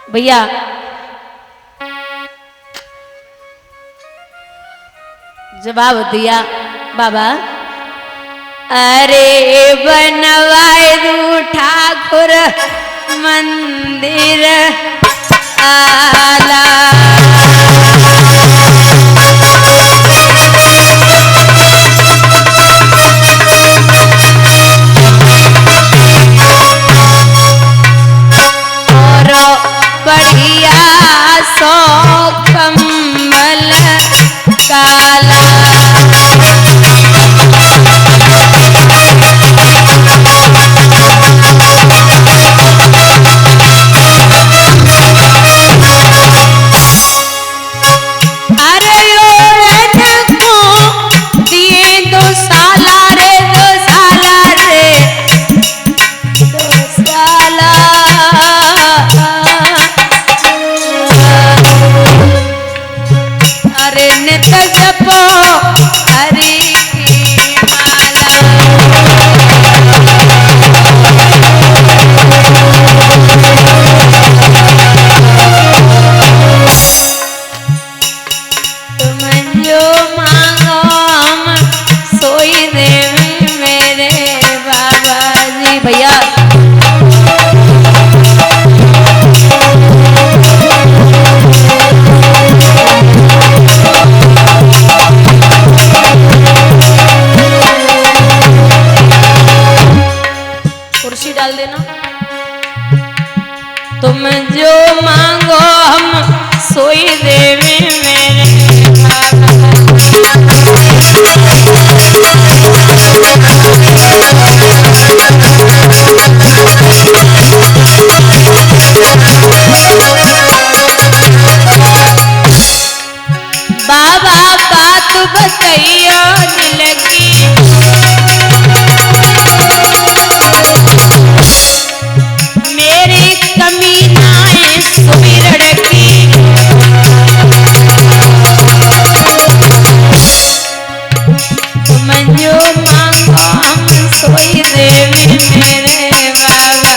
भैया जवाब दिया बाबा, अरे बनवाए दू ठाकुर मंदिर आला। और बढ़िया सो कम्बल काला। तुम जो मांगो हम सोई देवे मेरे बाबा। बात बताइयो दिल की, मेरी कमी ना है सुमिरन की। तुम जो मांगो हम सोई देवी मेरे बाबा।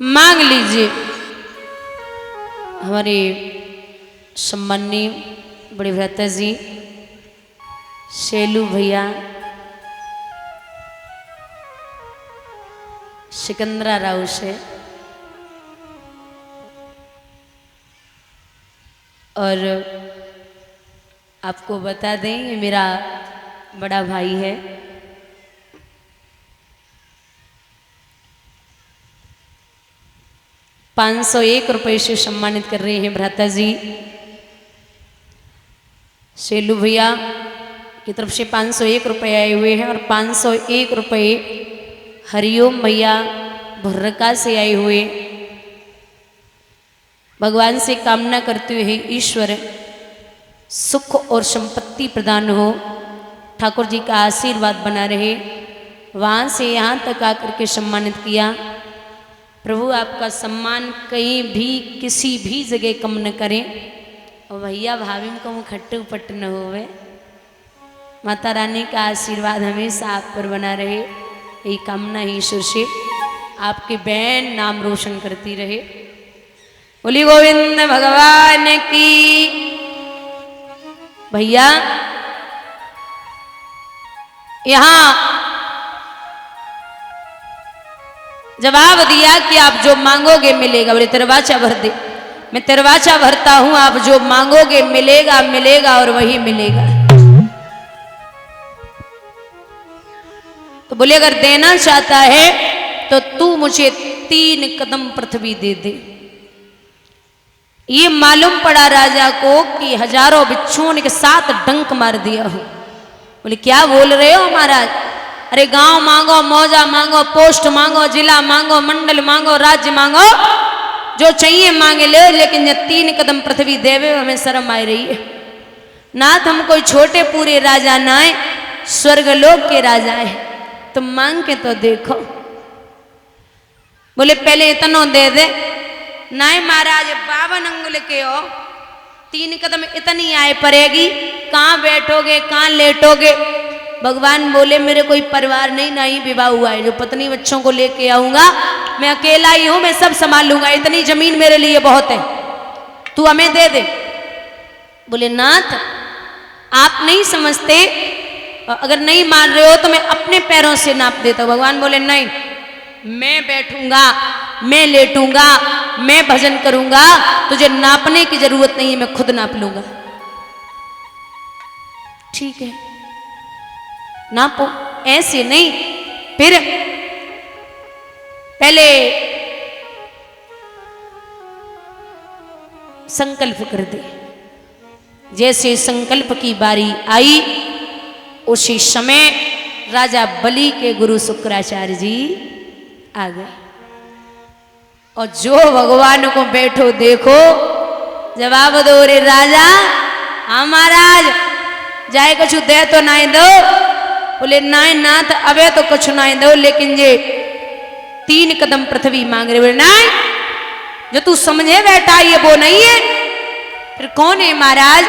मांग लीजिए। हमारे सम्माननीय बड़े भ्राता जी शेलू भैया सिकंदरा राव से और आपको बता दें ये मेरा बड़ा भाई है। ₹501 से सम्मानित कर रहे हैं भ्राता जी। शेलू भैया की तरफ से ₹501 आए हुए हैं और ₹501 हरिओम भैया भुर्रका से आए हुए। भगवान से कामना करते हुए ईश्वर सुख और संपत्ति प्रदान हो, ठाकुर जी का आशीर्वाद बना रहे। वहाँ से यहाँ तक आकर के सम्मानित किया। प्रभु आपका सम्मान कहीं भी किसी भी जगह कम न करें और भैया भाभी को मुँह खट्टे उपट न होवे। माता रानी का आशीर्वाद हमेशा आप पर बना रहे, यही कामना ही ईश्वर से आपके बहन नाम रोशन करती रहे। बोली गोविंद भगवान की। भैया यहाँ जवाब दिया कि आप जो मांगोगे मिलेगा। बोले दरवाजा भर दे। मैं दरवाजा भरता हूं, आप जो मांगोगे मिलेगा मिलेगा और वही मिलेगा। तो बोले अगर देना चाहता है तो तू मुझे 3 कदम पृथ्वी दे दे। ये मालूम पड़ा राजा को कि हजारों बिच्छुओं के 7 डंक मार दिया हो। बोले क्या बोल रहे हो महाराज? अरे गांव मांगो, मौजा मांगो, पोस्ट मांगो, जिला मांगो, मंडल मांगो, राज्य मांगो, जो चाहिए मांगे ले, लेकिन ये 3 कदम पृथ्वी देवे हमें शर्म आ रही है। नाथ हम कोई छोटे पूरे राजा ना है, स्वर्गलोक के राजा है, तुम मांग के तो देखो। बोले पहले इतना दे दे। नाय महाराज 52 अंगुल के हो, 3 कदम इतनी आए पड़ेगी, कहाँ बैठोगे कहाँ लेटोगे। भगवान बोले मेरे कोई परिवार नहीं, ना ही विवाह हुआ है, जो पत्नी बच्चों को लेके आऊंगा, मैं अकेला ही हूं, मैं सब संभाल लूंगा, इतनी जमीन मेरे लिए बहुत है, तू हमें दे दे। बोले नाथ आप नहीं समझते, अगर नहीं मान रहे हो तो मैं अपने पैरों से नाप देता हूं। भगवान बोले नहीं, मैं बैठूंगा, मैं लेटूंगा, मैं भजन करूंगा, तुझे नापने की जरूरत नहीं है, मैं खुद नाप लूंगा। ठीक है नापो, ऐसे नहीं। फिर पहले संकल्प कर दे। जैसे संकल्प की बारी आई, उसी समय राजा बलि के गुरु शुक्राचार्य जी आ गए। और जो भगवान को बैठो देखो, जवाब दो रे राजा, हाँ महाराज, जाए कुछ दे तो नहीं दो। बोले नाय नाथ अबे तो कुछ नहीं दो, लेकिन ये 3 कदम पृथ्वी मांग रहे। बोले नाय, जो तू समझे बैठा ये वो नहीं है, फिर कौन है महाराज।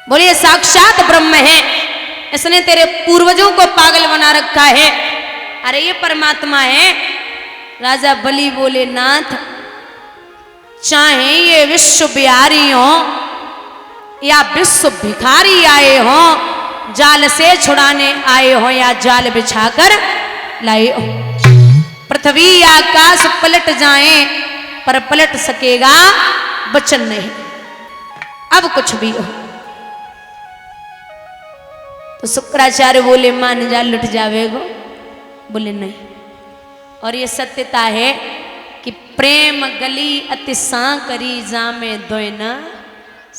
बोले साक्षात ब्रह्म है, इसने तेरे पूर्वजों को पागल बना रखा है, अरे ये परमात्मा है। राजा बलि बोले नाथ, चाहे ये विश्व बिहारी हो या विश्व भिखारी आए हो, जाल से छुड़ाने आए हो या जाल बिछाकर लाए हो, पृथ्वी आकाश पलट जाए पर पलट सकेगा वचन नहीं, अब कुछ भी हो। तो शुक्राचार्य बोले मान जा, लुट जावेगो। बोले नहीं। और ये सत्यता है कि प्रेम गली अति सांकरी जामे दोयना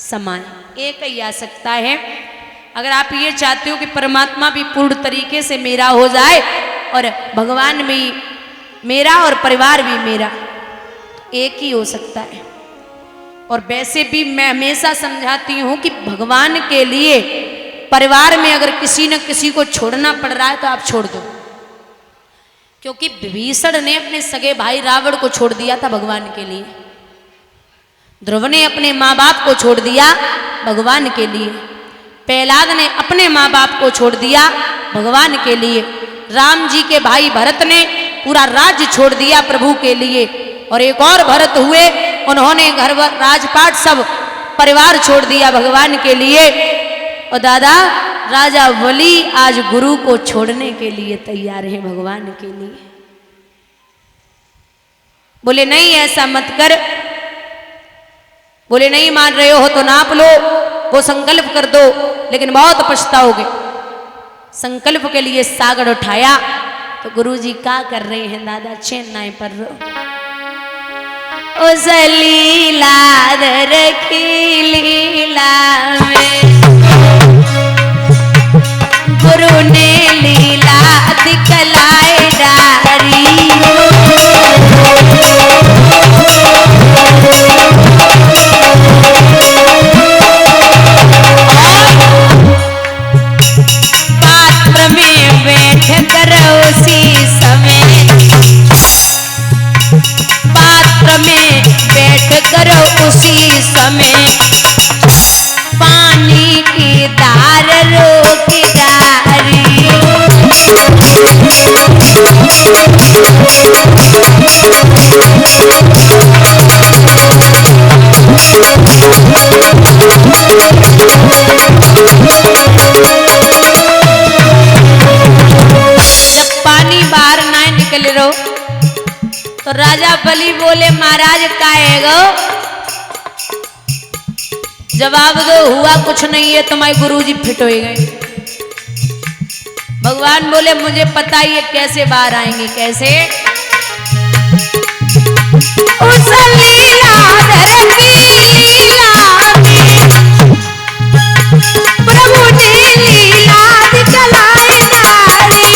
समान, एक ही आ सकता है। अगर आप ये चाहते हो कि परमात्मा भी पूर्ण तरीके से मेरा हो जाए और भगवान भी मेरा और परिवार भी मेरा, एक ही हो सकता है। और वैसे भी मैं हमेशा समझाती हूं कि भगवान के लिए परिवार में अगर किसी न किसी को छोड़ना पड़ रहा है तो आप छोड़ दो, क्योंकि विभीषण ने अपने सगे भाई रावण को छोड़ दिया था भगवान के लिए, ध्रुव ने अपने माँ बाप को छोड़ दिया भगवान के लिए, प्रहलाद ने अपने माँ बाप को छोड़ दिया भगवान के लिए, राम जी के भाई भरत ने पूरा राज्य छोड़ दिया प्रभु के लिए, और एक और भरत हुए, उन्होंने घर राजपाट सब परिवार छोड़ दिया भगवान के लिए। और दादा राजा बलि आज गुरु को छोड़ने के लिए तैयार है भगवान के लिए। बोले नहीं ऐसा मत कर, बोले नहीं मान रहे हो तो नाप लो, वो संकल्प कर दो, लेकिन बहुत पछताओगे। संकल्प के लिए सागर उठाया तो गुरुजी क्या कर रहे हैं दादा, चेन्नई पर उस लीला रखी लीला में गुरु ने लीला दिखलाए डारी, पात्र में बैठ कर उसी समय, पात्र में बैठ कर उसी समय पानी की धार रोकी डारी। जब पानी बाहर ना निकल रो तो राजा बलि बोले महाराज काहे गो, जवाब दो हुआ कुछ नहीं है, तुम्हारे गुरुजी फिट हो गए। भगवान बोले मुझे पता ही है कैसे बाहर आएंगे, कैसे उस लीला की लीला में प्रभु ने लीला दिखलाई डारी।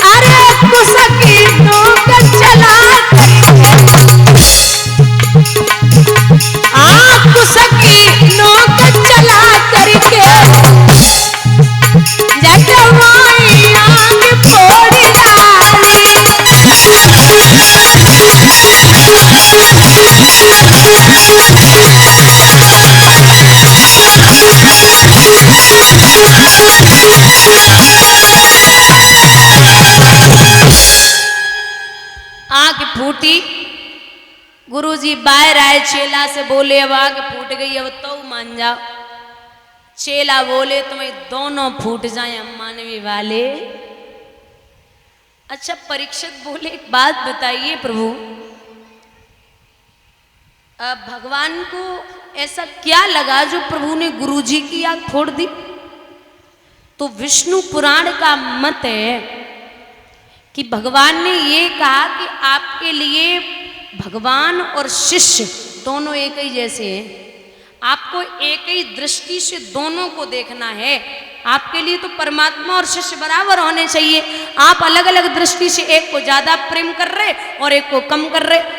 अरे कुसकी नौक चल आंख फूटी, गुरुजी बाहर आए, चेला से बोले अब आंख फूट गई, अब तो मान जाओ। चेला बोले तुम्हें दोनों फूट जाए अम्मानवी वाले। अच्छा, परीक्षित बोले एक बात बताइए प्रभु, भगवान को ऐसा क्या लगा जो प्रभु ने गुरुजी की आंख फोड़ दी? तो विष्णु पुराण का मत है कि भगवान ने ये कहा कि आपके लिए भगवान और शिष्य दोनों एक ही जैसे हैं, आपको एक ही दृष्टि से दोनों को देखना है। आपके लिए तो परमात्मा और शिष्य बराबर होने चाहिए। आप अलग अलग दृष्टि से एक को ज्यादा प्रेम कर रहे और एक को कम कर रहे,